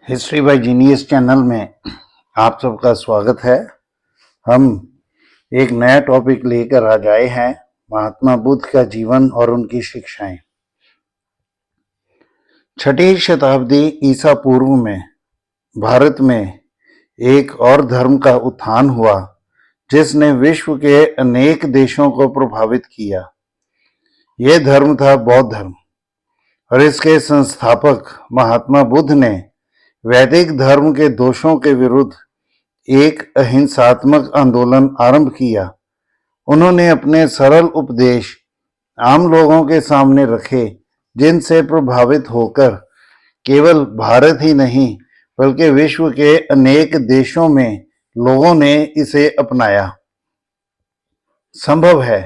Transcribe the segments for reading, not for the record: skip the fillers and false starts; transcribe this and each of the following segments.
History by genius channel में आप सबका स्वागत है। हम एक नया टॉपिक लेकर आज आए हैं, महात्मा बुद्ध का जीवन और उनकी शिक्षाएं। 6वीं शताब्दी ईसा पूर्व में भारत में एक और धर्म का उत्थान हुआ जिसने विश्व के अनेक देशों को प्रभावित किया। यह धर्म था बौद्ध धर्म और इसके संस्थापक महात्मा बुद्ध ने वैदिक धर्म के दोषों के विरुद्ध एक अहिंसात्मक आंदोलन आरंभ किया। उन्होंने अपने सरल उपदेश आम लोगों के सामने रखे, जिनसे प्रभावित होकर केवल भारत ही नहीं बल्कि विश्व के अनेक देशों में लोगों ने इसे अपनाया। संभव है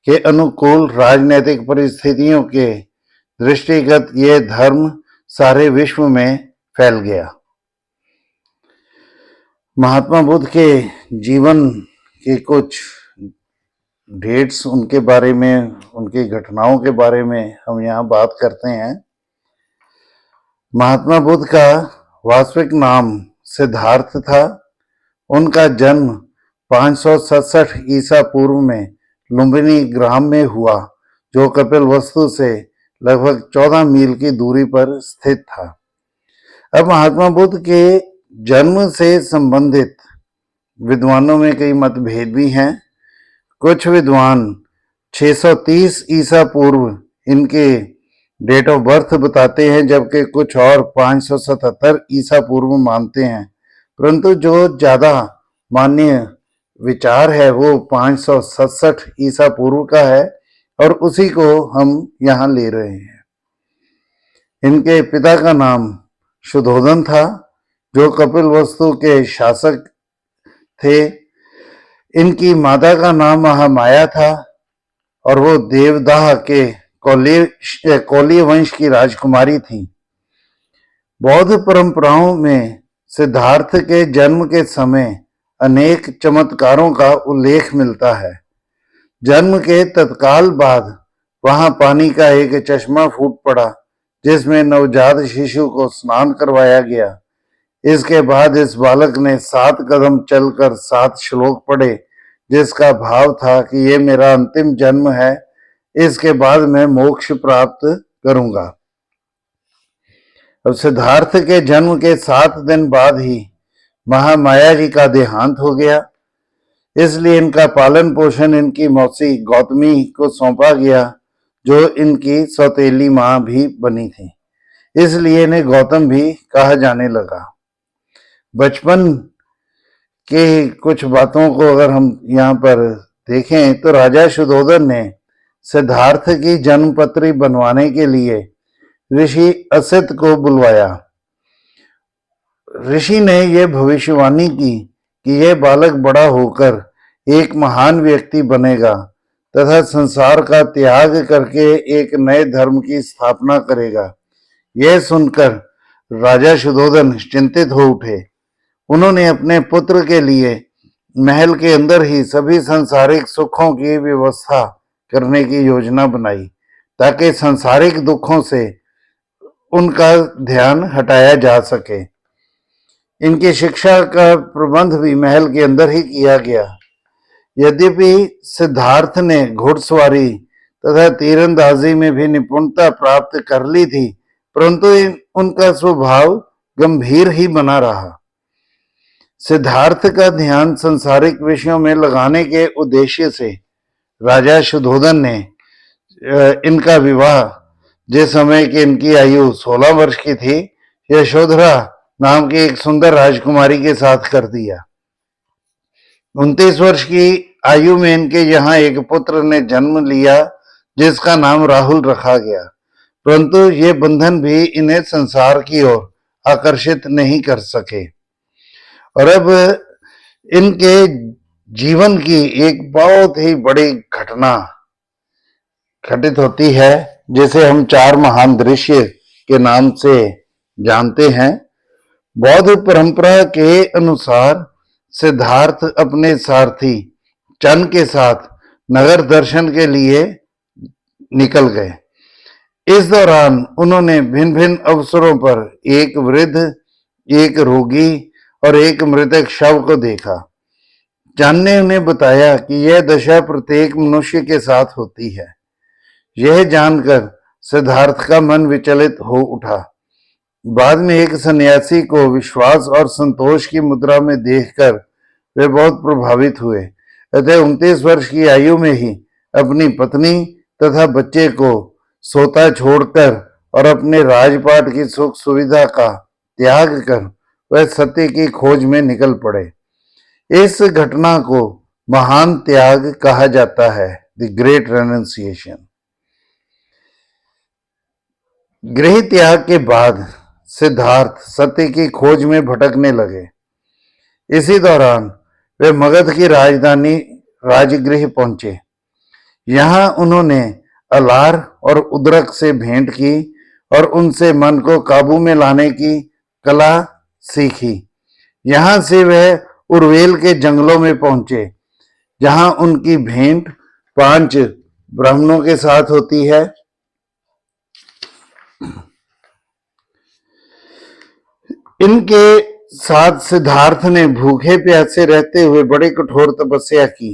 कि अनुकूल राजनीतिक परिस्थितियों के दृष्टिगत यह धर्म सारे विश्व में फैल गया। महात्मा बुद्ध के जीवन के कुछ डेट्स, उनके बारे में, उनकी घटनाओं के बारे में हम यहाँ बात करते हैं। महात्मा बुद्ध का वास्तविक नाम सिद्धार्थ था। उनका जन्म 567 ईसा पूर्व में लुम्बिनी ग्राम में हुआ, जो कपिलवस्तु से लगभग 14 मील की दूरी पर स्थित था। अब महात्मा बुद्ध के जन्म से संबंधित विद्वानों में कई मतभेद भी हैं। कुछ विद्वान 630 ईसा पूर्व इनके डेट ऑफ बर्थ बताते हैं, जबकि कुछ और 577 ईसा पूर्व मानते हैं। परंतु जो ज्यादा मान्य विचार है वो 567 ईसा पूर्व का है और उसी को हम यहाँ ले रहे हैं। इनके पिता का नाम शुद्धोधन था, जो कपिलवस्तु के शासक थे। इनकी माता का नाम महामाया था और वो देवदाह के कोली वंश की राजकुमारी थी। बौद्ध परंपराओं में सिद्धार्थ के जन्म के समय अनेक चमत्कारों का उल्लेख मिलता है। जन्म के तत्काल बाद वहां पानी का एक चश्मा फूट पड़ा, जिसमें नवजात शिशु को स्नान करवाया गया। इसके बाद इस बालक ने 7 कदम चलकर 7 श्लोक पढ़े, जिसका भाव था कि ये मेरा अंतिम जन्म है, इसके बाद मैं मोक्ष प्राप्त करूंगा। अब सिद्धार्थ के जन्म के 7 दिन बाद ही महामाया जी का देहांत हो गया, इसलिए इनका पालन पोषण इनकी मौसी गौतमी को सौंपा गया, जो इनकी सौतेली माँ भी बनी थी। इसलिए इन्हें गौतम भी कहा जाने लगा। बचपन के कुछ बातों को अगर हम यहाँ पर देखें तो राजा शुद्धोधन ने सिद्धार्थ की जन्मपत्री बनवाने के लिए ऋषि असित को बुलवाया। ऋषि ने यह भविष्यवाणी की कि यह बालक बड़ा होकर एक महान व्यक्ति बनेगा तथा संसार का त्याग करके एक नए धर्म की स्थापना करेगा। यह सुनकर राजा शुद्धोधन चिंतित हो उठे। उन्होंने अपने पुत्र के लिए महल के अंदर ही सभी सांसारिक सुखों की व्यवस्था करने की योजना बनाई, ताकि सांसारिक दुखों से उनका ध्यान हटाया जा सके। इनकी शिक्षा का प्रबंध भी महल के अंदर ही किया गया। यद्यपि सिद्धार्थ ने घुड़सवारी तथा तीरंदाजी में भी निपुणता प्राप्त कर ली थी, परंतु उनका स्वभाव गंभीर ही बना रहा। सिद्धार्थ का ध्यान सांसारिक विषयों में लगाने के उद्देश्य से राजा शुद्धोधन ने इनका विवाह, जिस समय की इनकी आयु 16 वर्ष की थी, यशोधरा नाम की एक सुंदर राजकुमारी के साथ कर दिया। 29 वर्ष की आयु में इनके यहाँ एक पुत्र ने जन्म लिया, जिसका नाम राहुल रखा गया। परंतु ये बंधन भी इन्हें संसार की ओर आकर्षित नहीं कर सके। और अब इनके जीवन की एक बहुत ही बड़ी घटना घटित होती है, जिसे हम 4 महान दृश्य के नाम से जानते हैं। बौद्ध परंपरा के अनुसार सिद्धार्थ अपने सारथी चन के साथ नगर दर्शन के लिए निकल गए। इस दौरान उन्होंने भिन्न भिन्न अवसरों पर एक वृद्ध एक रोगी और एक मृतक शव को देखा। चांद ने उन्हें बताया कि यह दशा प्रत्येक मनुष्य के साथ होती है। यह जानकर सिद्धार्थ का मन विचलित हो उठा। बाद में एक सन्यासी को विश्वास और संतोष की मुद्रा में देखकर वे बहुत प्रभावित हुए। अतः 29 वर्ष की आयु में ही अपनी पत्नी तथा बच्चे को सोता छोड़कर और अपने राजपाट की सुख सुविधा का त्याग कर वह सत्य की खोज में निकल पड़े। इस घटना को महान त्याग कहा जाता है, द ग्रेट रेनन्सिएशन। गृह त्याग के बाद सिद्धार्थ सत्य की खोज में भटकने लगे। इसी दौरान वे मगध की राजधानी राजगृह पहुंचे। यहाँ उन्होंने अलार और उद्रक से भेंट की और उनसे मन को काबू में लाने की कला सीखी। यहाँ से वह उर्वेल के जंगलों में पहुंचे, जहाँ उनकी भेंट 5 ब्राह्मणों के साथ होती है। इनके साथ सिद्धार्थ ने भूखे प्यासे रहते हुए बड़ी कठोर तपस्या की।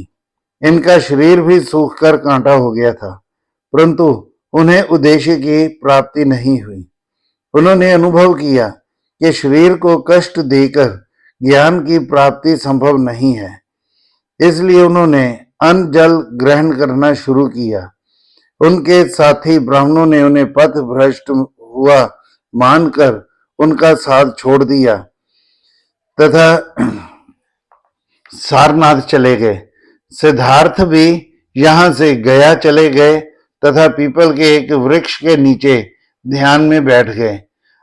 इनका शरीर भी सूख कर कांटा हो गया था, परंतु उन्हें उद्देश्य की प्राप्ति नहीं हुई। उन्होंने अनुभव किया कि शरीर को कष्ट देकर ज्ञान की प्राप्ति संभव नहीं है। इसलिए उन्होंने अन्न जल ग्रहण करना शुरू किया। उनके साथी ब्राह्मणों ने उन्हें पथ भ्रष्ट हुआ मानकर उनका साथ छोड़ दिया तथा सारनाथ चले गए। सिद्धार्थ भी यहाँ से गया चले गए तथा पीपल के एक वृक्ष के नीचे ध्यान में बैठ गए।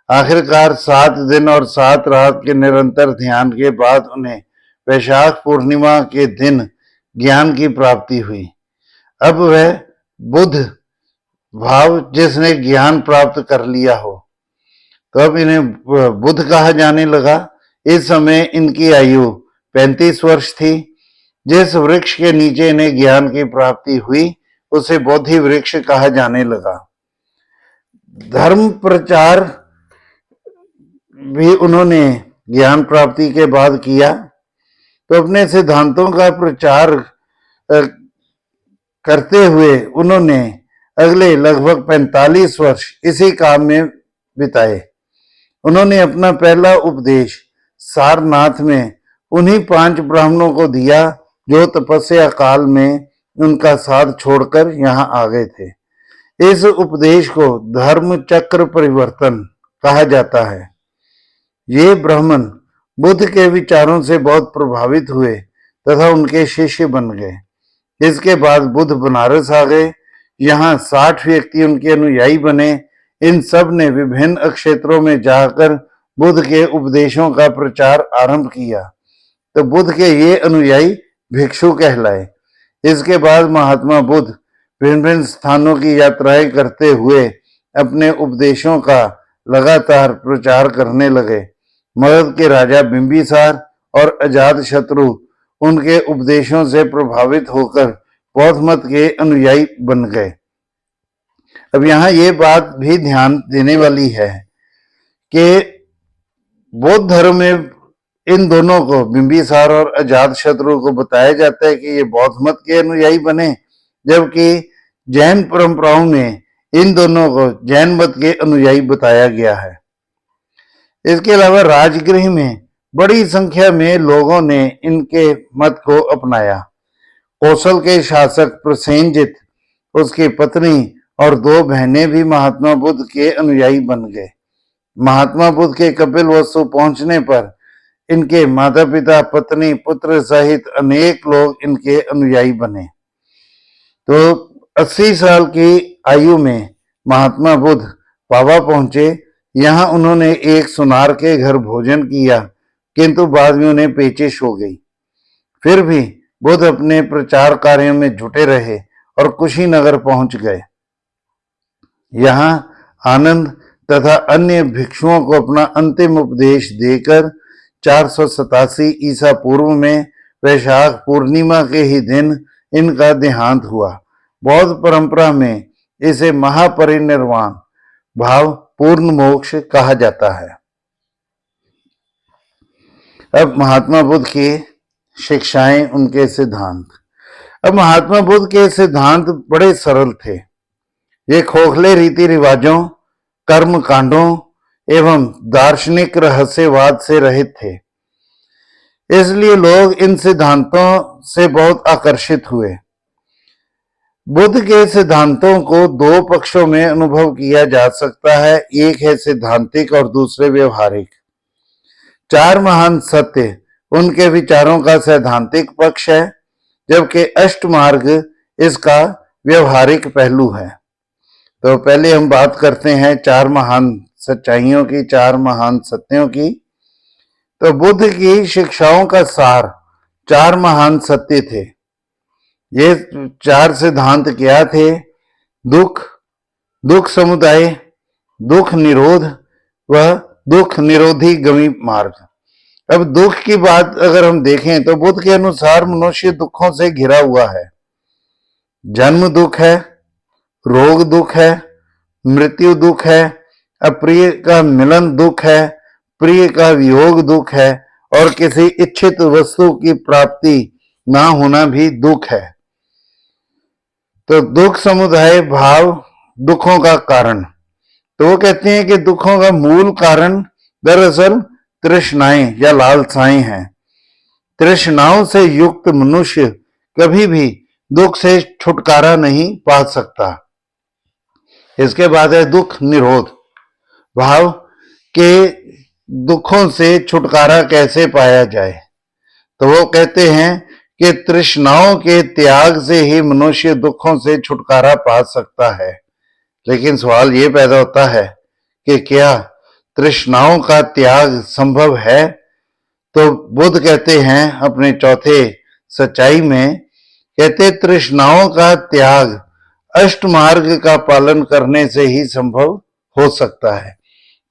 आखिरकार 7 दिन और 7 रात के निरंतर ध्यान के बाद उन्हें वैशाख पूर्णिमा के दिन ज्ञान की प्राप्ति हुई। अब वह बुद्ध भाव जिसने ज्ञान प्राप्त कर लिया हो, तो अब इन्हें बुद्ध कहा जाने लगा। इस समय इनकी आयु 35 वर्ष थी। जिस वृक्ष के नीचे इन्हें ज्ञान की प्राप्ति हुई उसे बोधि वृक्ष कहा जाने लगा। धर्म प्रचार भी उन्होंने ज्ञान प्राप्ति के बाद किया, तो अपने सिद्धांतों का प्रचार करते हुए उन्होंने अगले लगभग 45 वर्ष इसी काम में बिताए। उन्होंने अपना पहला उपदेश सारनाथ में उन्हीं 5 ब्राह्मणों को दिया जो तपस्या काल में उनका साथ छोड़कर यहाँ आ गए थे। इस उपदेश को धर्म चक्र परिवर्तन कहा जाता है। ये ब्राह्मण बुद्ध के विचारों से बहुत प्रभावित हुए तथा उनके शिष्य बन गए। इसके बाद बुद्ध बनारस आ गए। यहाँ 60 व्यक्ति उनके अनुयायी बने। इन सब ने विभिन्न क्षेत्रों में जाकर बुद्ध के उपदेशों का प्रचार आरंभ किया, तो बुद्ध के ये अनुयायी भिक्षु कहलाए। इसके बाद महात्मा बुद्ध भिन्न भिन्न स्थानों की यात्राएं करते हुए अपने उपदेशों का लगातार प्रचार करने लगे। मगध के राजा बिंबिसार और अजातशत्रु उनके उपदेशों से प्रभावित होकर बौद्ध मत के अनुयायी बन गए। अब यहाँ ये बात भी ध्यान देने वाली है कि बौद्ध धर्म में इन दोनों को, बिंबिसार और अजातशत्रु को, बताया जाता है कि ये बौद्ध मत के अनुयायी बने, जबकि जैन परंपराओं में इन दोनों को जैन मत के अनुयायी बताया गया है। इसके अलावा राजगृह में बड़ी संख्या में लोगों ने इनके मत को अपनाया। कौशल के शासक प्रसेनजित, उसकी पत्नी और 2 बहनें भी महात्मा बुद्ध के अनुयायी बन गए। महात्मा बुद्ध के कपिलवस्तु पहुंचने पर इनके माता पिता, पत्नी, पुत्र सहित अनेक लोग इनके अनुयायी बने। तो 80 साल की आयु में महात्मा बुद्ध पावा पहुंचे। यहाँ उन्होंने एक सुनार के घर भोजन किया, किंतु बाद में उन्हें पेचिश हो गई। फिर भी बुद्ध अपने प्रचार कार्यों में जुटे रहे और कुशीनगर पहुंच गए। यहाँ आनंद तथा अन्य भिक्षुओं को अपना अंतिम उपदेश देकर 487 ईसा पूर्व में वैशाख पूर्णिमा के ही दिन इनका देहांत हुआ। बौद्ध परंपरा में इसे महापरिनिर्वाण भाव पूर्ण मोक्ष कहा जाता है। अब महात्मा बुद्ध की शिक्षाएं, उनके सिद्धांत। अब महात्मा बुद्ध के सिद्धांत बड़े सरल थे। ये खोखले रीति रिवाजों, कर्म कांडों एवं दार्शनिक रहस्यवाद से रहित थे। इसलिए लोग इन सिद्धांतों से बहुत आकर्षित हुए। बुद्ध के सिद्धांतों को दो पक्षों में अनुभव किया जा सकता है, एक है सिद्धांतिक और दूसरे व्यवहारिक। चार महान सत्य उनके विचारों का सैद्धांतिक पक्ष है, जबकि अष्ट मार्ग इसका व्यवहारिक पहलू है। तो पहले हम बात करते हैं चार महान सच्चाइयों की, चार महान सत्यों की। तो बुद्ध की शिक्षाओं का सार चार महान सत्य थे। ये चार सिद्धांत क्या थे? दुख, दुख समुदाय, दुख निरोध व दुख निरोधी गमी मार्ग। अब दुख की बात अगर हम देखें तो बुद्ध के अनुसार मनुष्य दुखों से घिरा हुआ है। जन्म दुख है, रोग दुख है, मृत्यु दुख है, अप्रिय का मिलन दुख है, प्रिय का वियोग दुख है और किसी इच्छित वस्तु की प्राप्ति ना होना भी दुख है। तो दुख समुदाय भाव दुखों का कारण। तो वो कहते हैं कि दुखों का मूल कारण दरअसल तृष्णाएं या लालसाएं हैं। तृष्णाओं से युक्त मनुष्य कभी भी दुख से छुटकारा नहीं पा सकता। इसके बाद है दुख निरोध भाव के दुखों से छुटकारा कैसे पाया जाए। तो वो कहते हैं कि तृष्णाओं के त्याग से ही मनुष्य दुखों से छुटकारा पा सकता है। लेकिन सवाल ये पैदा होता है कि क्या तृष्णाओं का त्याग संभव है? तो बुद्ध कहते हैं अपने चौथे सच्चाई में, कहते तृष्णाओं का त्याग अष्ट मार्ग का पालन करने से ही संभव हो सकता है।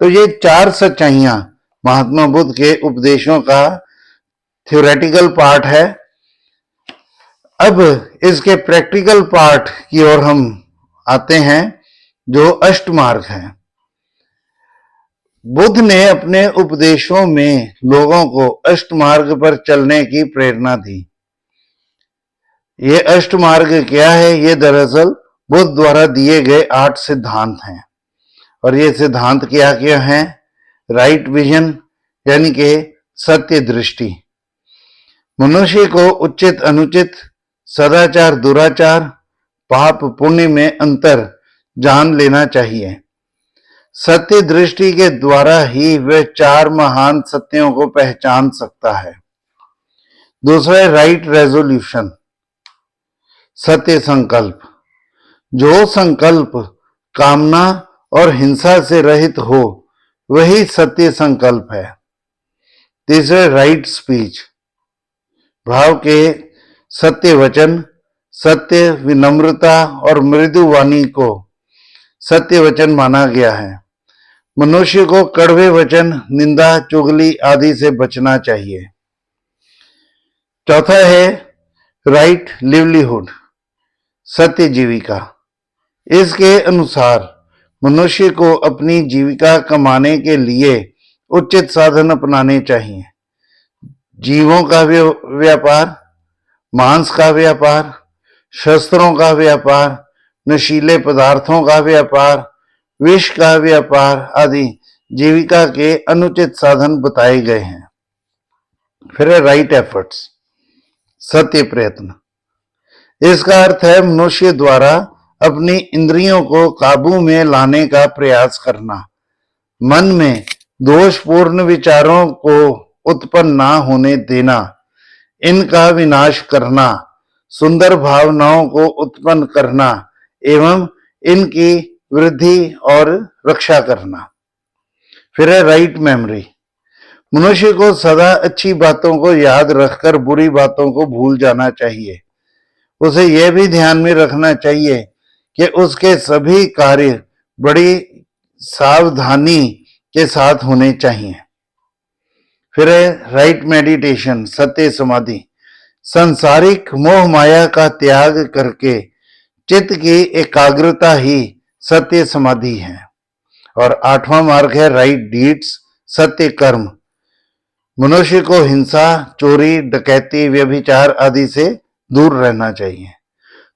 तो ये चार सच्चाइयां महात्मा बुद्ध के उपदेशों का थ्योरेटिकल पार्ट है। अब इसके प्रैक्टिकल पार्ट की ओर हम आते हैं, जो अष्ट मार्ग है। बुद्ध ने अपने उपदेशों में लोगों को अष्ट मार्ग पर चलने की प्रेरणा दी। ये अष्ट मार्ग क्या है? ये दरअसल बुद्ध द्वारा दिए गए 8 सिद्धांत हैं। और ये सिद्धांत क्या क्या हैं? राइट विजन यानी कि सत्य दृष्टि, मनुष्य को उचित अनुचित, सदाचार दुराचार, पाप पुण्य में अंतर जान लेना चाहिए। सत्य दृष्टि के द्वारा ही वह चार महान सत्यों को पहचान सकता है। दूसरा है राइट रेजोल्यूशन, सत्य संकल्प। जो संकल्प कामना और हिंसा से रहित हो वही सत्य संकल्प है। तीसरा राइट स्पीच, भाव के सत्य वचन, सत्य विनम्रता और मृदु वाणी को सत्य वचन माना गया है। मनुष्य को कड़वे वचन, निंदा, चुगली आदि से बचना चाहिए। चौथा है राइट लिवलीहुड, सत्य जीविका। इसके अनुसार मनुष्य को अपनी जीविका कमाने के लिए उचित साधन अपनाने चाहिए। जीवों का व्यापार, मांस का व्यापार, शस्त्रों का व्यापार, नशीले पदार्थों का व्यापार, विष का व्यापार आदि जीविका के अनुचित साधन बताए गए हैं। फिर है राइट एफर्ट्स, सत्य प्रयत्न। इसका अर्थ है मनुष्य द्वारा अपनी इंद्रियों को काबू में लाने का प्रयास करना, मन में दोषपूर्ण विचारों को उत्पन्न ना होने देना, इनका विनाश करना, सुंदर भावनाओं को उत्पन्न करना एवं इनकी वृद्धि और रक्षा करना। फिर है राइट मेमोरी, मनुष्य को सदा अच्छी बातों को याद रखकर बुरी बातों को भूल जाना चाहिए। उसे यह भी ध्यान में रखना चाहिए कि उसके सभी कार्य बड़ी सावधानी के साथ होने चाहिए। फिर है राइट मेडिटेशन, सत्य समाधि। संसारिक मोह माया का त्याग करके चित्त की एकाग्रता ही सत्य समाधि है। और 8वां मार्ग है राइट डीड्स, सत्य कर्म। मनुष्य को हिंसा, चोरी, डकैती, व्यभिचार आदि से दूर रहना चाहिए।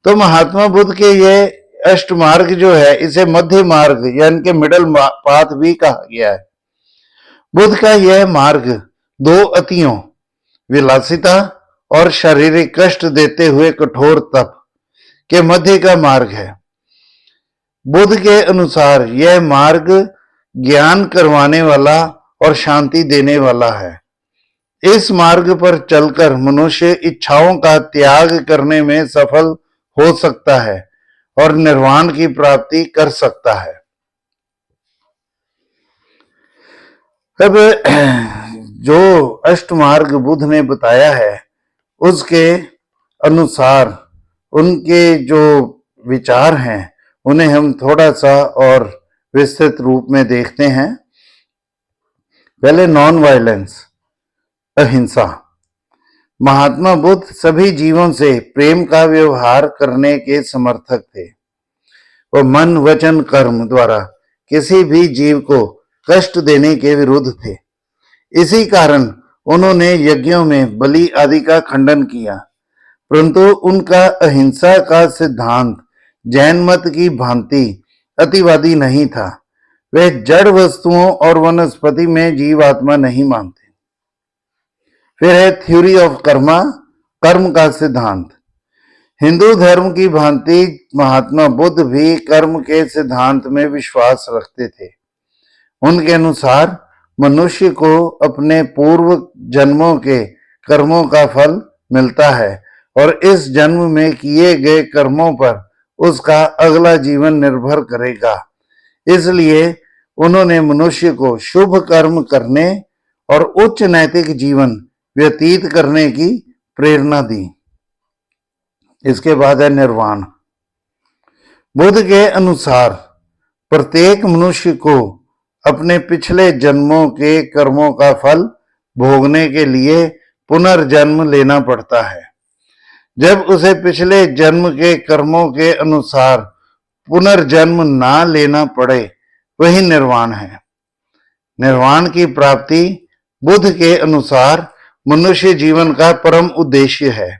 तो महात्मा बुद्ध के ये अष्ट मार्ग जो है, इसे मध्य मार्ग यानी कि मिडल पाथ भी कहा गया है। बुद्ध का यह मार्ग दो अतियों, विलासिता और शारीरिक कष्ट देते हुए कठोर तप के मध्य का मार्ग है। बुद्ध के अनुसार यह मार्ग ज्ञान करवाने वाला और शांति देने वाला है। इस मार्ग पर चलकर मनुष्य इच्छाओं का त्याग करने में सफल हो सकता है और निर्वाण की प्राप्ति कर सकता है। अब जो अष्ट मार्ग बुद्ध ने बताया है, उसके अनुसार उनके जो विचार हैं उन्हें हम थोड़ा सा और विस्तृत रूप में देखते हैं। पहले नॉन वायलेंस, अहिंसा। महात्मा बुद्ध सभी जीवों से प्रेम का व्यवहार करने के समर्थक थे। वह मन, वचन, कर्म द्वारा किसी भी जीव को कष्ट देने के विरुद्ध थे। इसी कारण उन्होंने यज्ञों में बलि आदि का खंडन किया, परंतु उनका अहिंसा का सिद्धांत जैन मत की भांति अतिवादी नहीं था। वे जड़ वस्तुओं और वनस्पति में जीवात्मा नहीं मानते। फिर है थ्योरी ऑफ कर्मा, कर्म का सिद्धांत। हिंदू धर्म की भांति महात्मा बुद्ध भी कर्म के सिद्धांत में विश्वास रखते थे। उनके अनुसार मनुष्य को अपने पूर्व जन्मों के कर्मों का फल मिलता है और इस जन्म में किए गए कर्मों पर उसका अगला जीवन निर्भर करेगा। इसलिए उन्होंने मनुष्य को शुभ कर्म करने और उच्च नैतिक जीवन व्यतीत करने की प्रेरणा दी। इसके बाद है निर्वाण। बुद्ध के अनुसार प्रत्येक मनुष्य को अपने पिछले जन्मों के कर्मों का फल भोगने के लिए पुनर्जन्म लेना पड़ता है। जब उसे पिछले जन्म के कर्मों के अनुसार पुनर्जन्म ना लेना पड़े, वही निर्वाण है। निर्वाण की प्राप्ति बुद्ध के अनुसार मनुष्य जीवन का परम उद्देश्य है।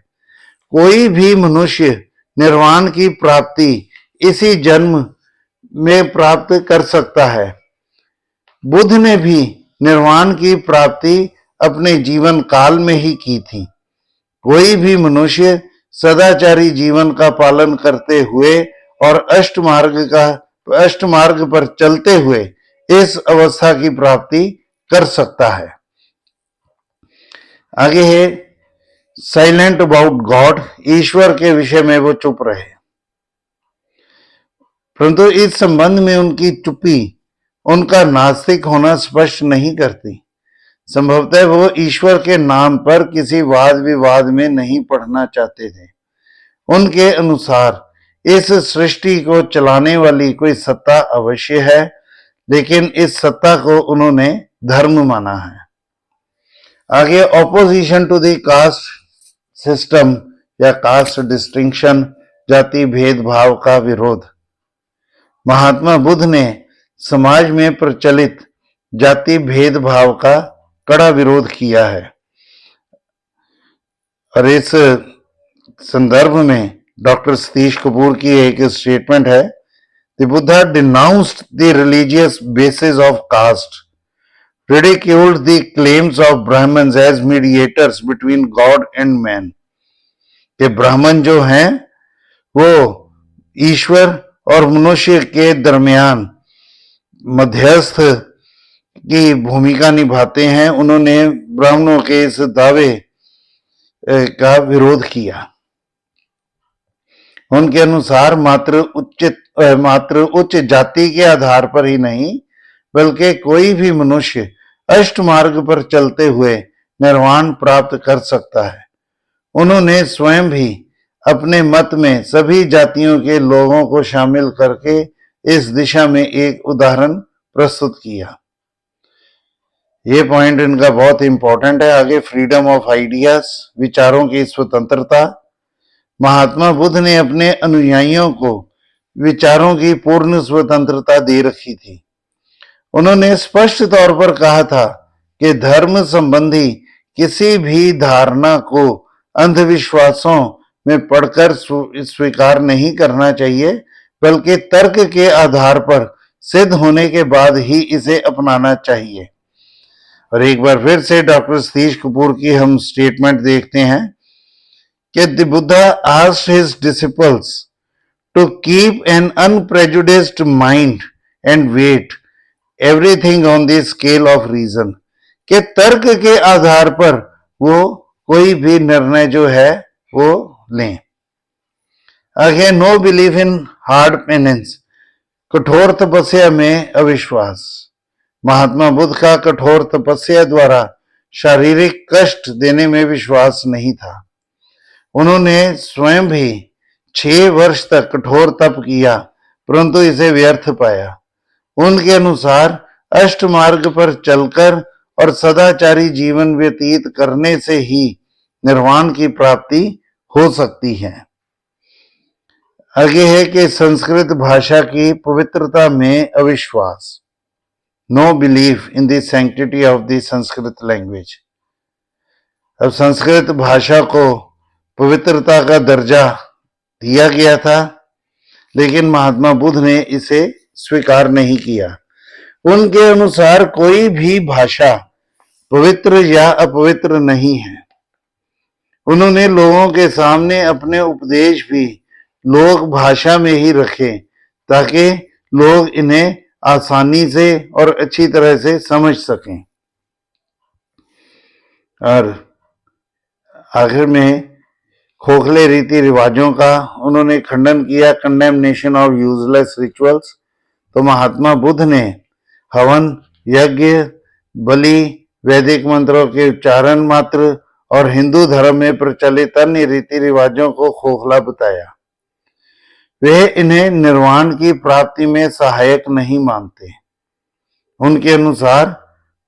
कोई भी मनुष्य निर्वाण की प्राप्ति इसी जन्म में प्राप्त कर सकता है। बुद्ध ने भी निर्वाण की प्राप्ति अपने जीवन काल में ही की थी। कोई भी मनुष्य सदाचारी जीवन का पालन करते हुए और अष्ट मार्ग पर चलते हुए इस अवस्था की प्राप्ति कर सकता है। आगे है साइलेंट अबाउट गॉड, ईश्वर के विषय में वो चुप रहे। परंतु इस संबंध में उनकी चुप्पी उनका नास्तिक होना स्पष्ट नहीं करती। संभवतः वो ईश्वर के नाम पर किसी वाद विवाद में नहीं पढ़ना चाहते थे। उनके अनुसार इस सृष्टि को चलाने वाली कोई सत्ता अवश्य है, लेकिन इस सत्ता को उन्होंने धर्म माना है। आगे opposition to the caste system या कास्ट डिस्टिंक्शन, जाति भेदभाव का विरोध। महात्मा बुद्ध ने समाज में प्रचलित जाति भेदभाव का कड़ा विरोध किया है और इस संदर्भ में डॉक्टर सतीश कपूर की एक स्टेटमेंट है, the Buddha denounced the religious basis of caste, ridiculed the claims of Brahmins as mediators between God and man। कि ब्राह्मण जो हैं वो ईश्वर और मनुष्य के दरमियान मध्यस्थ की भूमिका निभाते हैं। उन्होंने ब्राह्मणों के इस दावे का विरोध किया। उनके अनुसार मात्र उच्च जाति के आधार पर ही नहीं, बल्कि कोई भी मनुष्य अष्ट मार्ग पर चलते हुए निर्वाण प्राप्त कर सकता है। उन्होंने स्वयं भी अपने मत में सभी जातियों के लोगों को शामिल करके इस दिशा में एक उदाहरण प्रस्तुत किया। ये पॉइंट इनका बहुत इंपॉर्टेंट है। आगे फ्रीडम ऑफ आइडियाज, विचारों की स्वतंत्रता। महात्मा बुद्ध ने अपने अनुयायियों को विचारों की पूर्ण स्वतंत्रता दे रखी थी। उन्होंने स्पष्ट तौर पर कहा था कि धर्म संबंधी किसी भी धारणा को अंधविश्वासों में पढ़कर स्वीकार नहीं करना चाहिए, बल्कि तर्क के आधार पर सिद्ध होने के बाद ही इसे अपनाना चाहिए। और एक बार फिर से डॉक्टर सतीश कपूर की हम स्टेटमेंट देखते हैं कि the Buddha asked his disciples to keep an unprejudiced mind and weight everything on the scale of reason, कि तर्क के आधार पर वो कोई भी निर्णय जो है वो लें। आगे know believe in hard penance, कठोर तपस्या में अविश्वास। महात्मा बुद्ध का कठोर तपस्या द्वारा शारीरिक कष्ट देने में विश्वास नहीं था। उन्होंने स्वयं भी 6 वर्ष तक कठोर तप किया, परंतु इसे व्यर्थ पाया। उनके अनुसार अष्ट मार्ग पर चलकर और सदाचारी जीवन व्यतीत करने से ही निर्वाण की प्राप्ति हो सकती है। आगे है कि संस्कृत भाषा की पवित्रता में अविश्वास, no belief in the sanctity of the Sanskrit language. अब संस्कृत भाषा को पवित्रता का दर्जा दिया गया था, लेकिन महात्मा बुद्ध ने इसे स्वीकार नहीं किया। उनके अनुसार कोई भी भाषा पवित्र या अपवित्र नहीं है। उन्होंने लोगों के सामने अपने उपदेश भी लोक भाषा में ही रखे, ताकि लोग इन्हें आसानी से और अच्छी तरह से समझ सकें। और आखिर में खोखले रीति रिवाजों का उन्होंने खंडन किया, कंडेमनेशन ऑफ यूजलेस रिचुअल्स। तो महात्मा बुद्ध ने हवन, यज्ञ, बलि, वैदिक मंत्रों के उच्चारण मात्र और हिंदू धर्म में प्रचलित अन्य रीति रिवाजों को खोखला बताया। वे इन्हें निर्वाण की प्राप्ति में सहायक नहीं मानते। उनके अनुसार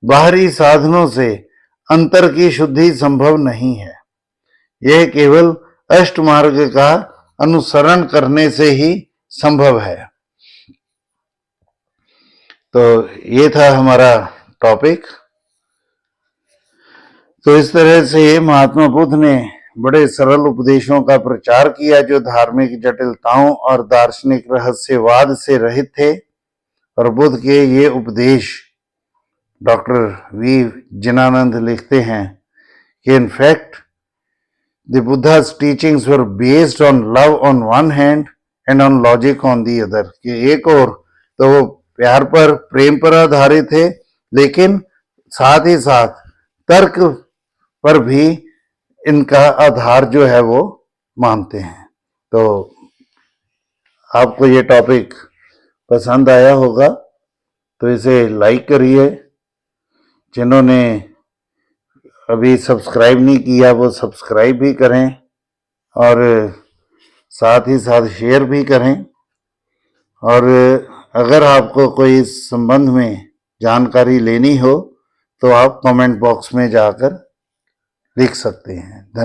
बाहरी साधनों से अंतर की शुद्धि संभव नहीं है। यह केवल अष्ट मार्ग का अनुसरण करने से ही संभव है। तो ये था हमारा टॉपिक। तो इस तरह से महात्मा बुद्ध ने बड़े सरल उपदेशों का प्रचार किया, जो धार्मिक जटिलताओं और दार्शनिक रहस्यवाद से रहित थे। और बुद्ध के ये उपदेश डॉक्टर वी जिनानंद लिखते हैं कि in fact the Buddha's teachings were based on love on one hand and on logic on the other, कि एक और तो वो प्यार पर, प्रेम पर आधारित थे, लेकिन साथ ही साथ तर्क पर भी इनका आधार जो है वो मानते हैं। तो आपको ये टॉपिक पसंद आया होगा तो इसे लाइक करिए। जिन्होंने अभी सब्सक्राइब नहीं किया वो सब्सक्राइब भी करें, और साथ ही साथ शेयर भी करें। और अगर आपको कोई इस संबंध में जानकारी लेनी हो तो आप कमेंट बॉक्स में जाकर लिख सकते हैं। धन्यवाद।